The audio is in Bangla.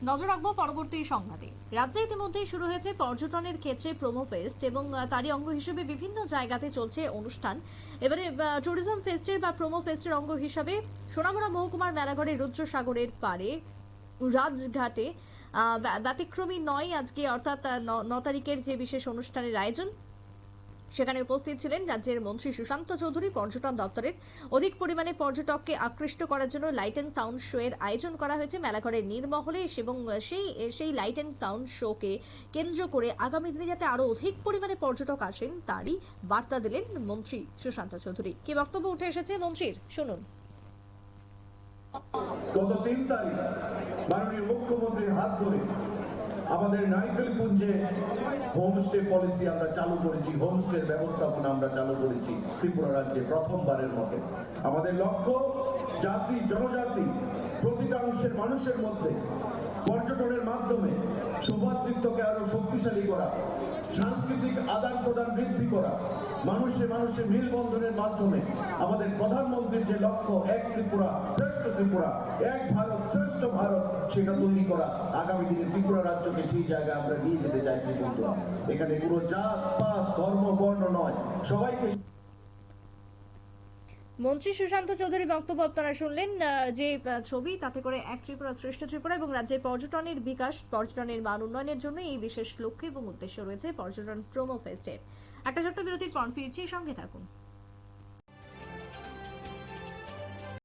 নজর রাখবো পরবর্তী সংবাদে। রাজ্যে ইতিমধ্যে শুরু হয়েছে পর্যটনের ক্ষেত্রে প্রোমো ফেস্ট এবং তারই অঙ্গ হিসেবে বিভিন্ন জায়গাতে চলছে অনুষ্ঠান। এবারে ট্যুরিজম ফেস্টের বা প্রোমো ফেস্টের অঙ্গ হিসাবে সোনামুড়া মহকুমার মেলাঘরের রুদ্রসাগরের পাড়ে রাজঘাটে ব্যতিক্রমী নয় আজকে, অর্থাৎ 9 তারিখের যে বিশেষ অনুষ্ঠানের আয়োজন, সেখানে উপস্থিত ছিলেন রাজ্যের মন্ত্রী সুশান্ত চৌধুরী। পর্যটন দপ্তরের অধিক পরিমাণে পর্যটককে আকৃষ্ট করার জন্য লাইট এন্ড সাউন্ড শো এর আয়োজন করা হয়েছে মেলাঘরের নীরমহলে, এবং সেই লাইট এন্ড সাউন্ড শো কে কেন্দ্র করে আগামী দিনে যাতে আরো অধিক পরিমাণে পর্যটক আসেন তারই বার্তা দিলেন মন্ত্রী সুশান্ত চৌধুরী। কি বক্তব্য উঠে এসেছে মন্ত্রীর, শুনুন। গত 3 তারিখ মাননীয় মুখ্যমন্ত্রীর হাত ধরে আমাদের নারিকেলপুঞ্জে হোমস্টে পলিসি আমরা চালু করেছি, হোমস্টের ব্যবস্থাপনা আমরা চালু করেছি ত্রিপুরা রাজ্যে প্রথমবারের মতো। আমাদের লক্ষ্য জাতি জনজাতি প্রতিটা অংশের মানুষের মধ্যে পর্যটনের মাধ্যমে সৌভাতৃত্বকে আরো শক্তিশালী করা, সাংস্কৃতিক আদান প্রদান বৃদ্ধি করা, মানুষে মানুষে মিলবন্ধনের মাধ্যমে আমাদের প্রধানমন্ত্রীর যে লক্ষ্য এক ত্রিপুরা শ্রেষ্ঠ ত্রিপুরা, এক ভারত শ্রেষ্ঠ ভারত, সেটা তৈরি করা। আগামী দিনে ত্রিপুরা রাজ্যকে সেই জায়গায় আমরা নিয়ে যেতে চাইছি বন্ধুরা। এখানে পুরো জাত পাত ধর্ম বর্ণ নয়, সবাইকে। মন্ত্রী সুশান্ত চৌধুরী বক্তব্য আপনারা শুনলেন। যে ছবি তাতে করে এক ত্রিপুরা শ্রেষ্ঠ ত্রিপুরা এবং রাজ্যের পর্যটনের বিকাশ, পর্যটনের মান উন্নয়নের জন্য এই বিশেষ লক্ষ্য এবং উদ্দেশ্য রয়েছে পর্যটন প্রোমো ফেস্টের। একটা ছোট্ট বিরতির পর ফিরছি, সঙ্গে থাকুন।